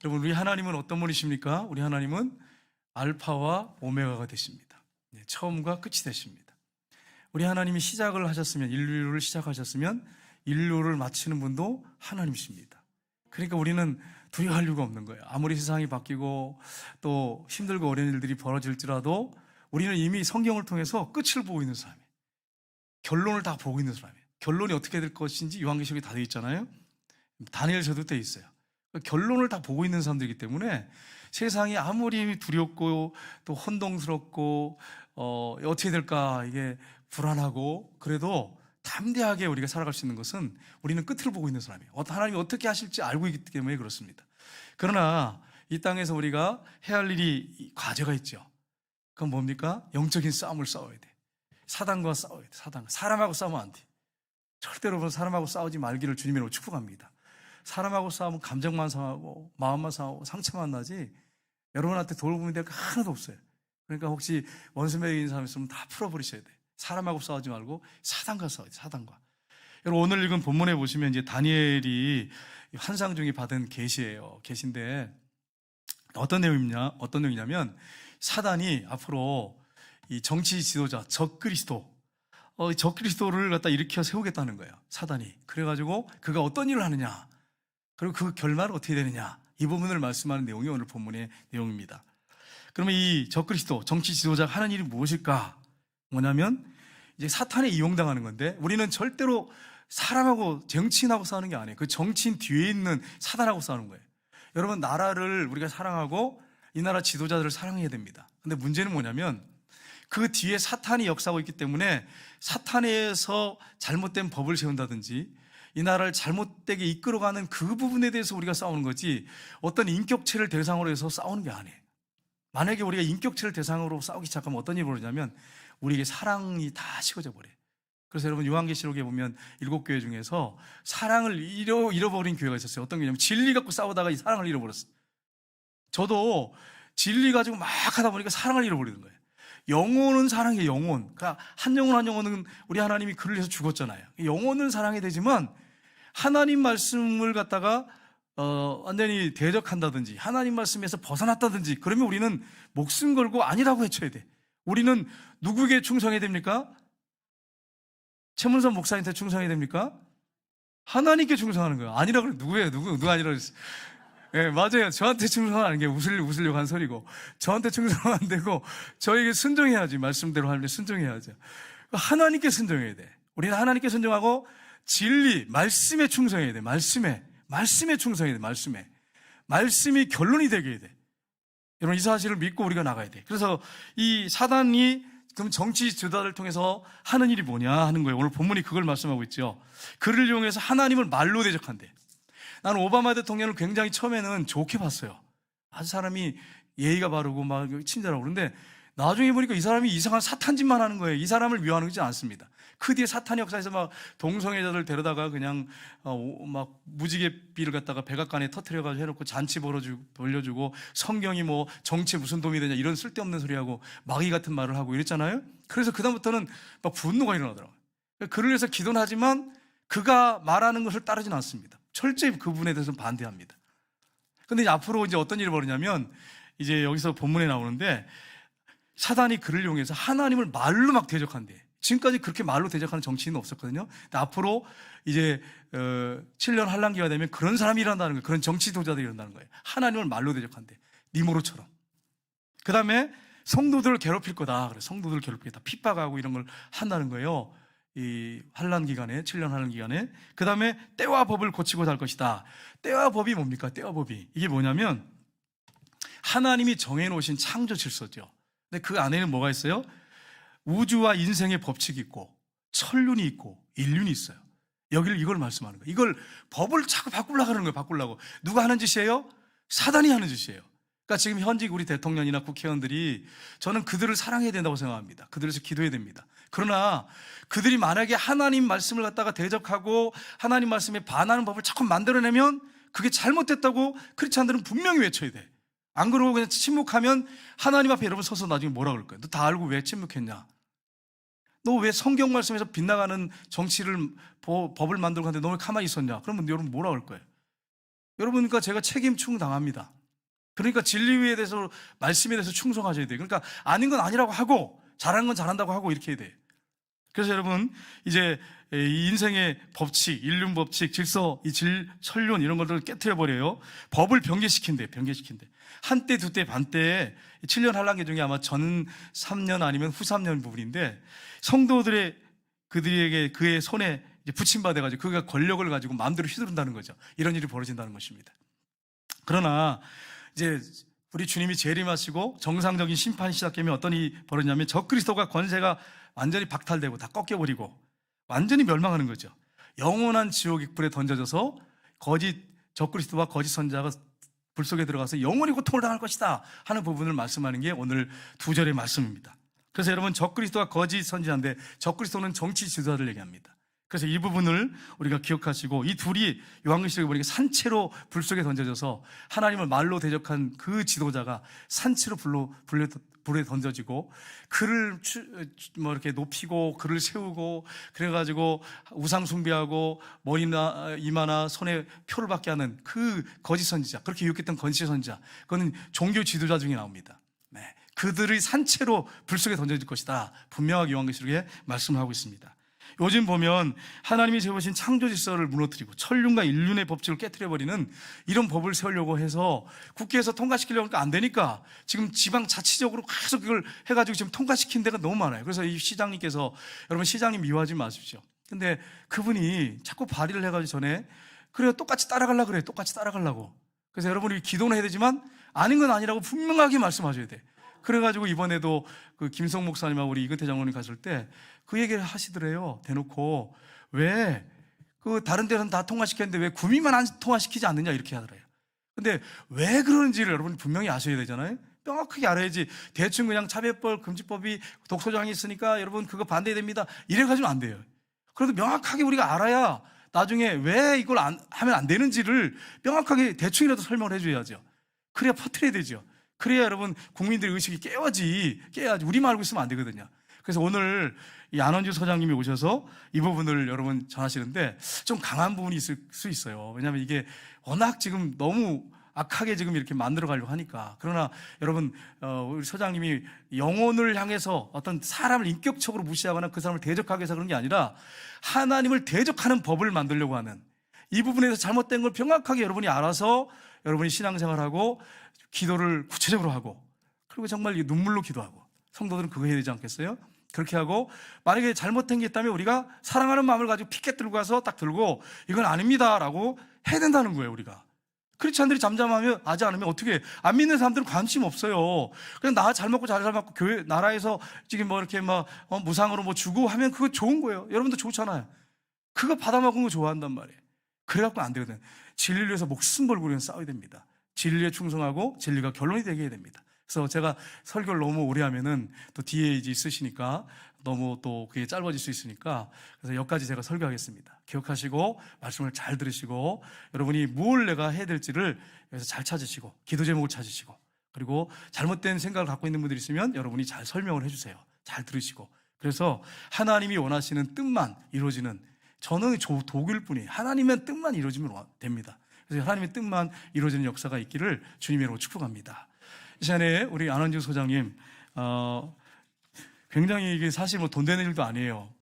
여러분, 우리 하나님은 어떤 분이십니까? 우리 하나님은 알파와 오메가가 되십니다. 처음과 끝이 되십니다. 우리 하나님이 시작을 하셨으면, 인류를 시작하셨으면 인류를 마치는 분도 하나님이십니다. 그러니까 우리는 두려워할 이유가 없는 거예요. 아무리 세상이 바뀌고 또 힘들고 어려운 일들이 벌어질지라도 우리는 이미 성경을 통해서 끝을 보고 있는 사람이에요. 결론을 다 보고 있는 사람이에요. 결론이 어떻게 될 것인지 요한계시록에 다 되어 있잖아요. 다니엘서도 되어 있어요. 결론을 다 보고 있는 사람들이기 때문에 세상이 아무리 두렵고 또 혼동스럽고 어떻게 될까 이게 불안하고 그래도 담대하게 우리가 살아갈 수 있는 것은 우리는 끝을 보고 있는 사람이에요. 하나님이 어떻게 하실지 알고 있기 때문에 그렇습니다. 그러나 이 땅에서 우리가 해야 할 일이 과제가 있죠. 그건 뭡니까? 영적인 싸움을 싸워야 돼. 사단과 싸워야 돼. 사람하고 싸우면 안 돼. 절대로 사람하고 싸우지 말기를 주님으로 축복합니다. 사람하고 싸우면 감정만 상하고 마음만 상하고 상처만 나지 여러분한테 돌보면 될 거 하나도 없어요. 그러니까 혹시 원수 맺인 사람 있으면 다 풀어버리셔야 돼. 사람하고 싸우지 말고 사단과 싸워야 돼. 사단과. 여러분, 오늘 읽은 본문에 보시면 이제 다니엘이 환상 중에 받은 계시예요. 계시인데 어떤 내용이냐면 사단이 앞으로 이 정치 지도자 적그리스도를 갖다 일으켜 세우겠다는 거예요. 사단이. 그래가지고 그가 어떤 일을 하느냐, 그리고 그 결말은 어떻게 되느냐, 이 부분을 말씀하는 내용이 오늘 본문의 내용입니다. 그러면 이 적그리스도, 정치 지도자가 하는 일이 무엇일까? 뭐냐면 이제 사탄에 이용당하는 건데 우리는 절대로 사람하고 정치인하고 싸우는 게 아니에요. 그 정치인 뒤에 있는 사단하고 싸우는 거예요. 여러분, 나라를 우리가 사랑하고 이 나라 지도자들을 사랑해야 됩니다. 근데 문제는 뭐냐면 그 뒤에 사탄이 역사하고 있기 때문에 사탄에서 잘못된 법을 세운다든지 이 나라를 잘못되게 이끌어가는 그 부분에 대해서 우리가 싸우는 거지 어떤 인격체를 대상으로 해서 싸우는 게 아니에요. 만약에 우리가 인격체를 대상으로 싸우기 시작하면 어떤 일이 벌어지냐면 우리에게 사랑이 다 식어져 버려요. 그래서 여러분, 요한계시록에 보면 7교회 중에서 사랑을 잃어버린 교회가 있었어요. 어떤 교회냐면 진리 갖고 싸우다가 이 사랑을 잃어버렸어요. 저도 진리 가지고 막 하다 보니까 사랑을 잃어버리는 거예요. 영혼은 사랑해, 영혼. 그러니까 한 영혼은 우리 하나님이 그를 위해서 죽었잖아요. 영혼은 사랑해야 되지만 하나님 말씀을 갖다가 완전히 대적한다든지 하나님 말씀에서 벗어났다든지 그러면 우리는 목숨 걸고 아니라고 외쳐야 돼. 우리는 누구에게 충성해야 됩니까? 최문선 목사님한테 충성해야 됩니까? 하나님께 충성하는 거예요. 아니라 그래. 누구예요? 누가 아니라 그랬어요. 예, 맞아요. 저한테 충성하는 게 웃으려고 한 소리고, 저한테 충성은 안 되고, 저에게 순종해야지. 말씀대로 하면 순종해야죠. 하나님께 순종해야 돼. 우리는 하나님께 순종하고, 진리, 말씀에 충성해야 돼. 말씀에 충성해야 돼. 말씀이 결론이 되게 해야 돼. 여러분, 이 사실을 믿고 우리가 나가야 돼. 그래서 이 사단이 그럼 정치 지도자를 통해서 하는 일이 뭐냐 하는 거예요. 오늘 본문이 그걸 말씀하고 있죠. 그를 이용해서 하나님을 말로 대적한대. 나는 오바마 대통령을 굉장히 처음에는 좋게 봤어요. 아주 사람이 예의가 바르고 막 친절하고. 그런데 나중에 보니까 이 사람이 이상한 사탄 짓만 하는 거예요. 이 사람을 위하는 것이 않습니다. 그 뒤에 사탄 역사에서 막 동성애자들 데려다가 그냥 막 무지개비를 갖다가 백악관에 터트려가지고 해놓고 잔치 벌려주고 성경이 뭐 정치에 무슨 도움이 되냐 이런 쓸데없는 소리하고 마귀 같은 말을 하고 이랬잖아요. 그래서 그다음부터는 막 분노가 일어나더라고요. 그를 위해서 기도는 하지만 그가 말하는 것을 따르지는 않습니다. 철저히 그 부분에 대해서는 반대합니다. 근데 이제 앞으로 이제 어떤 일이 벌어지냐면 이제 여기서 본문에 나오는데 사단이 그를 이용해서 하나님을 말로 막 대적한대. 지금까지 그렇게 말로 대적하는 정치인은 없었거든요. 근데 앞으로 이제 7년 환란기가 되면 그런 사람이 일어난다는 거예요. 그런 정치 도자들이 일어난다는 거예요. 하나님을 말로 대적한대. 니모로처럼. 그 다음에 성도들을 괴롭힐 거다. 그래, 성도들을 괴롭히겠다. 핍박하고 이런 걸 한다는 거예요. 이 환란 기간에, 7년 환란 기간에. 그 다음에 때와 법을 고치고자 할 것이다. 때와 법이 뭡니까? 때와 법이. 이게 뭐냐면 하나님이 정해놓으신 창조 질서죠. 근데 그 안에는 뭐가 있어요? 우주와 인생의 법칙이 있고 천륜이 있고 인륜이 있어요. 이걸 말씀하는 거예요. 이걸 법을 자꾸 바꾸려고 하는 거예요. 바꾸려고. 누가 하는 짓이에요? 사단이 하는 짓이에요. 그러니까 지금 현직 우리 대통령이나 국회의원들이 저는 그들을 사랑해야 된다고 생각합니다. 그들에서 기도해야 됩니다. 그러나 그들이 만약에 하나님 말씀을 갖다가 대적하고 하나님 말씀에 반하는 법을 자꾸 만들어내면 그게 잘못됐다고 크리스찬들은 분명히 외쳐야 돼. 안 그러고 그냥 침묵하면 하나님 앞에 여러분 서서 나중에 뭐라 그럴 거예요? 너 다 알고 왜 침묵했냐? 너 왜 성경 말씀에서 빗나가는 정치를 법을 만들고 하는데 너 왜 가만히 있었냐? 그러면 여러분 뭐라 그럴 거예요? 여러분, 그러니까 제가 책임 충당합니다. 그러니까 진리에 대해서, 말씀에 대해서 충성하셔야 돼요. 그러니까 아닌 건 아니라고 하고 잘하는 건 잘한다고 하고 이렇게 해야 돼요. 그래서 여러분, 이제 이 인생의 법칙, 인륜 법칙, 질서, 이 설륜 이런 것들을 깨트려 버려요. 법을 병개시킨대. 한때, 두때, 반때에 7년 한란계 중에 아마 전 3년 아니면 후 3년 부분인데, 성도들의 그들에게 그의 손에 붙임받아가지고 그가 권력을 가지고 마음대로 휘두른다는 거죠. 이런 일이 벌어진다는 것입니다. 그러나 이제 우리 주님이 재림하시고 정상적인 심판이 시작되면 어떤 일이 벌어지냐면 적그리스도가 권세가 완전히 박탈되고 다 꺾여버리고 완전히 멸망하는 거죠. 영원한 지옥의 불에 던져져서 적그리스도와 거짓 선자가 불 속에 들어가서 영원히 고통을 당할 것이다 하는 부분을 말씀하는 게 오늘 2절의 말씀입니다. 그래서 여러분, 적그리스도와 거짓 선지자인데 적그리스도는 정치 지도자를 얘기합니다. 그래서 이 부분을 우리가 기억하시고, 이 둘이 요한계시록에 보니까 산채로 불 속에 던져져서 하나님을 말로 대적한 그 지도자가 산채로 불에 던져지고 그를 이렇게 높이고 그를 세우고 그래가지고 우상 숭배하고 머리나 이마나 손에 표를 받게 하는 그 거짓 선지자, 그렇게 유혹했던 거짓 선지자, 그거는 종교 지도자 중에 나옵니다. 네, 그들의 산채로 불 속에 던져질 것이다, 분명하게 요한계시록에 말씀하고 있습니다. 요즘 보면 하나님이 세우신 창조 질서를 무너뜨리고 천륜과 인륜의 법칙을 깨트려버리는 이런 법을 세우려고 해서 국회에서 통과시키려고 하니까 안 되니까 지금 지방자치적으로 계속 그걸 해가지고 지금 통과시킨 데가 너무 많아요. 그래서 이 시장님께서, 여러분, 시장님 미워하지 마십시오. 근데 그분이 자꾸 발의를 해가지고 전에 그래요, 똑같이 따라가려고 그래요. 똑같이 따라가려고. 그래서 여러분이 기도는 해야 되지만 아닌 건 아니라고 분명하게 말씀하셔야 돼. 그래가지고 이번에도 그 김성 목사님하고 우리 이근태 장로님 갔을 때 그 얘기를 하시더래요. 대놓고, 왜 그 다른 데는 다 통과시켰는데 왜 구미만 안 통과시키지 않느냐, 이렇게 하더래요. 근데 왜 그런지를 여러분 분명히 아셔야 되잖아요. 명확하게 알아야지. 대충 그냥 차별법 금지법이 독소장이 있으니까 여러분 그거 반대됩니다, 이래가지고 안 돼요. 그래도 명확하게 우리가 알아야 나중에 왜 이걸 하면 안 되는지를 명확하게 대충이라도 설명을 해줘야죠. 그래야 퍼뜨려야 되죠. 그래야 여러분 국민들의 의식이 깨야지. 우리만 알고 있으면 안 되거든요. 그래서 오늘 이 안원주 소장님이 오셔서 이 부분을 여러분 전하시는데 좀 강한 부분이 있을 수 있어요. 왜냐하면 이게 워낙 지금 너무 악하게 지금 이렇게 만들어 가려고 하니까. 그러나 여러분, 우리 소장님이 영혼을 향해서 어떤 사람을 인격적으로 무시하거나 그 사람을 대적하기 위해서 그런 게 아니라 하나님을 대적하는 법을 만들려고 하는, 이 부분에서 잘못된 걸 명확하게 여러분이 알아서 여러분이 신앙생활하고 기도를 구체적으로 하고, 그리고 정말 눈물로 기도하고, 성도들은 그거 해야 되지 않겠어요? 그렇게 하고, 만약에 잘못된 게 있다면 우리가 사랑하는 마음을 가지고 피켓 들고 가서 딱 들고 이건 아닙니다 라고 해야 된다는 거예요. 우리가 크리스찬들이 잠잠하면, 하지 않으면 어떻게 해? 안 믿는 사람들은 관심 없어요. 그냥 나 잘 먹고 잘 먹고 교회 나라에서 지금 뭐 이렇게 막 무상으로 뭐 주고 하면 그거 좋은 거예요. 여러분도 좋잖아요. 그거 받아 먹은 거 좋아한단 말이에요. 그래갖고 안 되거든. 진리를 위해서 목숨 걸고 우리는 싸워야 됩니다. 진리에 충성하고 진리가 결론이 되게 해야 됩니다. 그래서 제가 설교를 너무 오래 하면은 또 뒤에 이제 있으시니까 너무 또 그게 짧아질 수 있으니까, 그래서 여기까지 제가 설교하겠습니다. 기억하시고 말씀을 잘 들으시고, 여러분이 뭘 내가 해야 될지를 여기서 잘 찾으시고, 기도 제목을 찾으시고, 그리고 잘못된 생각을 갖고 있는 분들이 있으면 여러분이 잘 설명을 해주세요. 잘 들으시고. 그래서 하나님이 원하시는 뜻만 이루어지는, 저는 도구일 뿐이에요. 하나님의 뜻만 이루어지면 됩니다. 그래서 하나님의 뜻만 이루어지는 역사가 있기를 주님의 이름으로 축복합니다. 이 시간에 우리 안원주 소장님, 굉장히 이게 사실 뭐 돈 되는 일도 아니에요.